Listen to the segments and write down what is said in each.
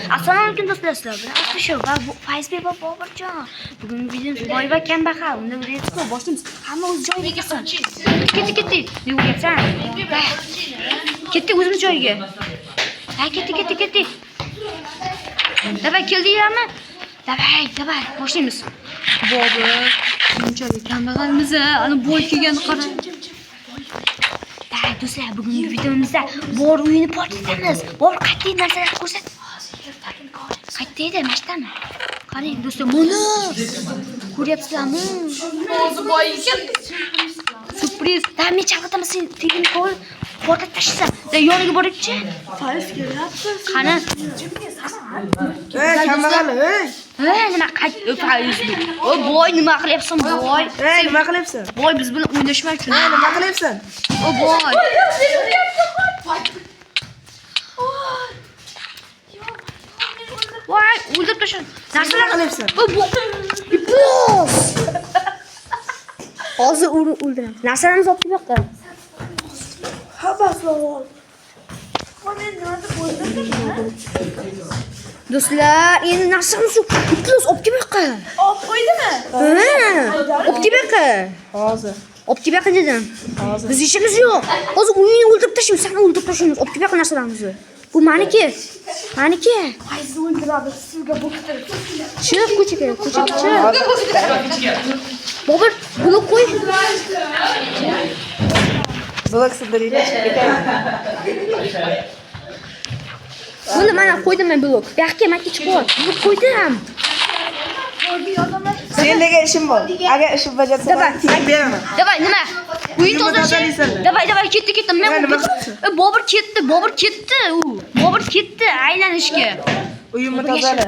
Assalomu alaykum do'stlar. Bilasizmi shu va bu Fayzbek va Boburjon. Bugungi videomiz boy va kambag'al. Unda bilasizmi, boshimiz hamma o'z joyiga kelsin. Ketdi. Nega o'ylayapsan? Ketdi o'zimiz joyiga. Ha, ketdi. Davay, keldinglarmi? Davay, boshlaymiz. Bobur, bunchalik kambag'almiz, ana boy kelganini qarang. Do'stlar, bugungi videomizda bor uyini portlatamiz. Bor qat'iy narsalar ko'rsat. Qayerda mashtami? Qarang do'stlar, mana. Ko'ryapsizlarmi? O'zi boy ekan. Surpriz. Men chalg'itaman sen tegini qo'yib portlat tashlaysan. Yoniga borib-chi. Fayz kelyapti. Qani? Kambag'al, Nima Fayz? Boy, nima qilyapsan, boy? nima qilyapsan? Boy, biz bilan o'ynashmoqchi. Nima qilyapsan? Boy. Voy, o'ldirib tashan. Narsalar qilyapsan? Boss. Hozir o'ldiramiz. Narsalarimizni olib kelmoqda. Havas ol. Mana nima bo'ldi? Do'stlar, endi narsamizni ikkilos olib kelmoqda. Olib qo'ydimi? Olib kelmoqda. Hozir. Olib kelmoqda dedim. Biz ishimiz yo'q. Hozir uyingni o'ldirib tashlaymiz, seni o'ldirib tashlaymiz. Olib kelmoqda narsalarimizni. Bu meniki. Fayzni o'ldiradi, sizga bo'ktirib. Chiq ko'chaga. Bobur, blok qo'y. Blok sindiringlar. Buni mana qo'ydim men blok. Bu yoqqa menga chiqib. Blok qo'ydim. Sen nega ishim bor? Agar ishim bajarsang, teng beraman. Davay, nima? Uyni tozalash. Davay, ketdi. Men nima qilibsan? Bobur ketdi. Bobur ketdi aylanishga. Uyimni tozala.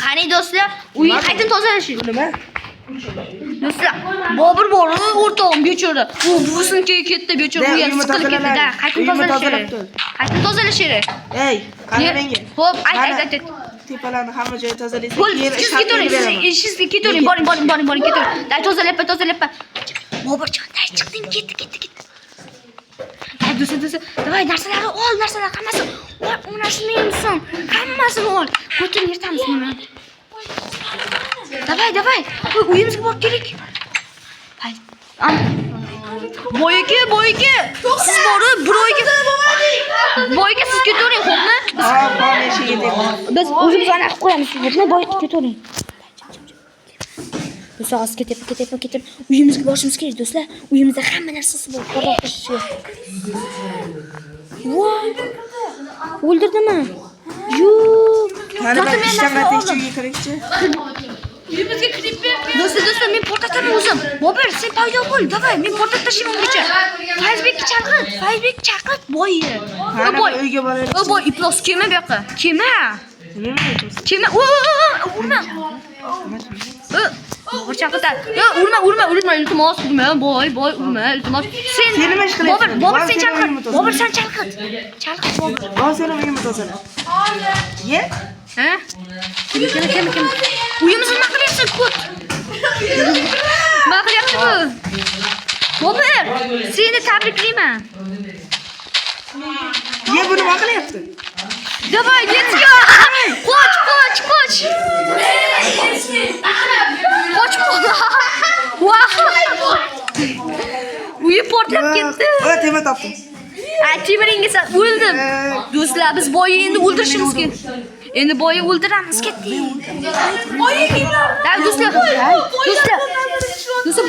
Qani do'stlar, uyni qayta tozalash. Nima? Do'stlar, Bobur bor, o'rtog'im bechora. U buvisiniki ketdi bechora, u ham siqilib ketdi-da. Qayta tozalash kerak. Ey, qani menga. Xo'p, ayt. Tepalarni hamma joyini tozalaysan, Qo'l keyin sizga ketavering. Ishingizga ketavering. Boring, ketavering. Day tozalayapman. Boburjon, day chiqdim, ketdi. Day do'stlar, davay narsalarni ol, hammasi. Ol, narsani yemsin. Hammasini ol. Ko'chib yirtamiz buni. Davay. Uyimizga borib kerak. Boyga. Siz borib, biroyga. Boyga siz ketavering, xo'pmi? Bor ishiga yetaman. Biz o'zimiz ana qilib qo'yamiz, xo'pmi? Boy ketavering. Do'stlar, hozir ketyapman. Uyimizga borishimiz kerak, do'stlar. Uyimizda hamma narsasi bor. Qo'rqishchi. Voy! O'ldirdimi? Yo'q. Qani men ishdan qaytishga kerakchi? Uyimizga kirib berdi. Do'stlar, men portlataman o'zim. Bobur, sen paydo bo'l. Davay, men portlat tashlayman ungacha. Fayzbekni chaqir, boyni. Qani uyga boraylik. Boy, iplos kelma bu yoqqa. Kelma. Kelma. Urma. Bobur chaqirdi. Urma, iltimos, urma. Boy, urma, iltimos. Sen nima ish qilyapsan? Bobur, sen chaqir. Bobur, sen chaqir. Bobur. Hozir uyimni tozala. Ye? Ha? Kim? Uyimizni nima qilyapsan, ko't? Nima qilyapti bu? Bobur, seni tabriklayman. Ye, bu nima qilyapti? Davay, let's go! Qoch! Qoch! Uyi portlab ketdi. Tema topdim. Temirings o'ldim. Do'stlar, biz boyni endi o'ldirishimiz kerak. Endi boyni o'ldiramiz, ketdik. Boyi kimlar? Do'stlar,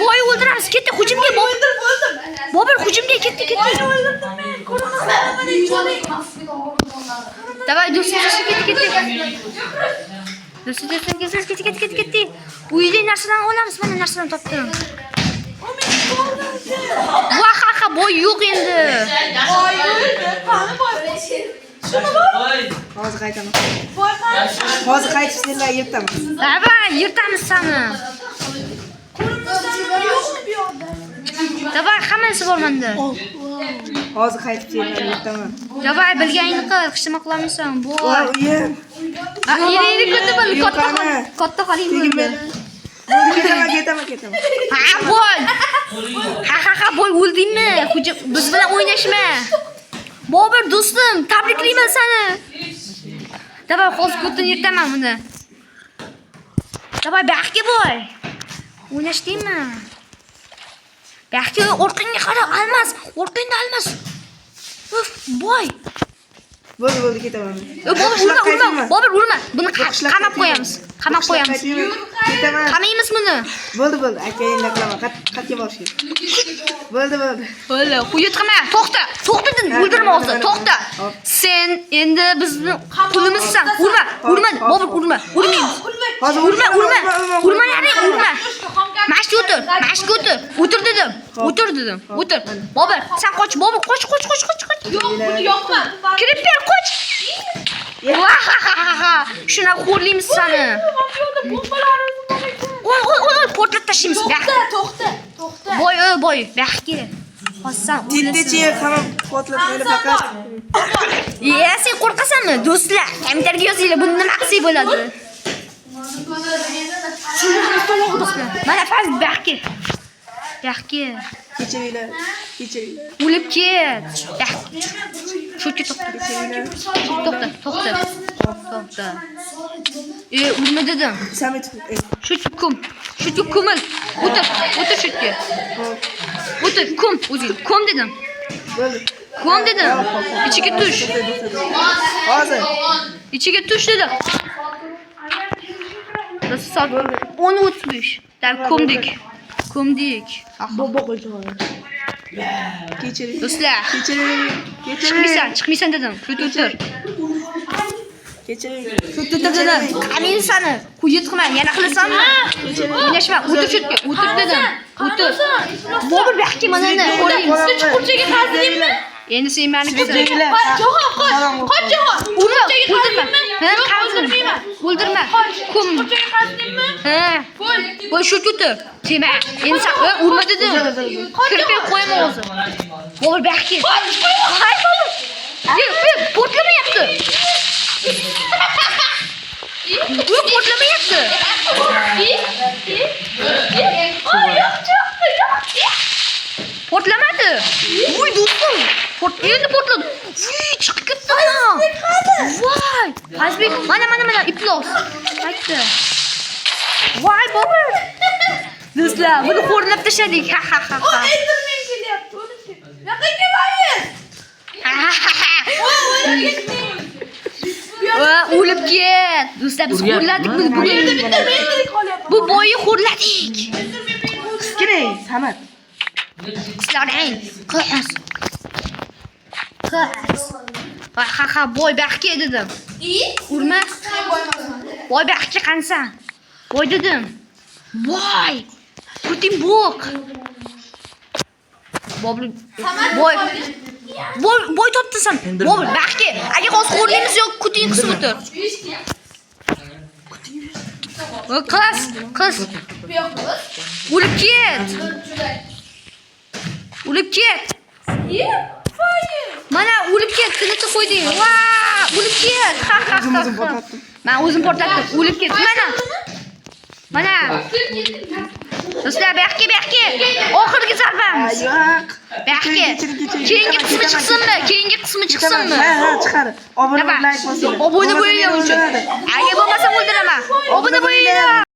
boyni o'ldiramiz, ketdi. Hujumga Bobur, hujumga ketdi. Davay, do'stlar, ketdi. Do'stlar, ketdi. Uyda narsalarni olamiz, mana narsalarni topdim. Vaha, boy yo'q endi. Boy o'ldi. Qani boy? Shuni bor? Hozir qaytaman. Boy qani? Hozir qaytib senlar yirtaman. Davay, yirtamiz seni. Yo'qmi bu yoqda? Davay, hammasi bor menda. Hozir qaytib senlar yirtaman. Davay, bilganingni qil, qishtama qilamisan. Boy. Uyim. Yeri katta qoling bo'ldi. Ketaman. Boy. Ha, boy, o'ldingmi? Biz bilan o'ynashma. Bobur do'stim, tabriklayman seni. Davay, hozir ko'tini yirtaman buni. Davay, baxtga boy. O'ynashdingmi? Baxtga orqangga qara, almas. Orqangda almas. Uf, boy. Bo'ldi, ketaman. Bobur, Bobur urma. Buni qamab qo'yamiz. Qamab qo'yamiz. Ketaman. Qamaymiz buni. Bo'ldi, aka endi qilaman. Qatga borishim. Bo'ldi. Bo'ldi, qo'yitqama. To'xta dedim, o'ldirma hozir. To'xta. Sen endi bizni pulimizsan. Urma. Bobur, urma. Urmaymiz. Hozir Urma. Urmalaring, urma. Mashga o'tir. O'tir dedim. O'tir. Bobur, sen qoch. Bobur, qoch. Yo'q, buni yoqma. Kirib ber, qoch. Shuna xo'rlaymiz seni. Oy, portlat tashlaymiz. To'xta. Boy, baxtga. Hozsan, Tittechi hamon potlatmaydi faqat. Sen qo'rqasanmi? Do'stlar, kommentarga yozinglar, buni nima qilsak bo'ladi? Mana faz baxtga. Kechiringlar. O'lib ket. Sho'tga to'xta. Urma dedim. Samit. Sho'tga ko'mil. O'tir sho'tga. O'tir, o'zing. Ko'm dedim. Bo'ldi. Ko'm dedim. Ichiga tush. Hozir. İçiga tush dedim. Nasıl saat? 10:35. Dar ko'mdik. Bobo qo'ydim. Kechiring. Do'stlar, chiqmaysan dedim. Sho'tga o'tir. Kechiring. Sho'tga o'tir dedim. Qamin seni. Qo'yit qilma, yana qilasanmi? O'ynashma. O'tir sho'tga. O'tir dedim. O'tir. Bobur baxtga mana endi. Siz chuqurchaga qazdingmi? Endi sen meni Kechiringlar. Qoch Jahon. O'ldirma. O'ldirma. Chuqurchaga qazdingmi? Boy sho'tga o'tir. Tema. Endi sen urma dedim. Kirib qo'yma o'zi. Bobur baxtga. Hay Bobur. Portlamayapti. Portlamayapti. Portlamadi. Voy do'stim. Endi portladi. Chiqib ketdi. Voy. Fazbek, mana iplos. Qaytdi. Voy Bobur. Do'stlar, buni xo'rlab tashladik. Ha. Enderman kelyapti. Yo'q, O'lib ket. Do'stlar, biz xo'rladik buni bugun. Bu boyi xo'rladik. Keling, Samit. Qizlaring, qiz. Ha, boy baxtga dedim. Urma. Boy baxtga qansan. Boy dedim. Boy. Putin bok. Boy topdi sen. Bobur baxtga. Agar hozir xo'rlaymiz yo'q, kuting qisib o'tir. Qiz. O'lib ket. Mana o'lib ket, kilichi qo'yding. Va, o'lib ket. Ha. Men o'zim portlatdim. O'lib ket. Mana. Do'stlar, baxtga. Oxirgi zarbam. Yo'q. Baxtga. Keyingi qismi chiqsinmi? Ha, chiqar. Obuna like bosing. Obuna bo'linglar uchun. Agar bo'lmasa o'ldiraman. Obuna bo'linglar.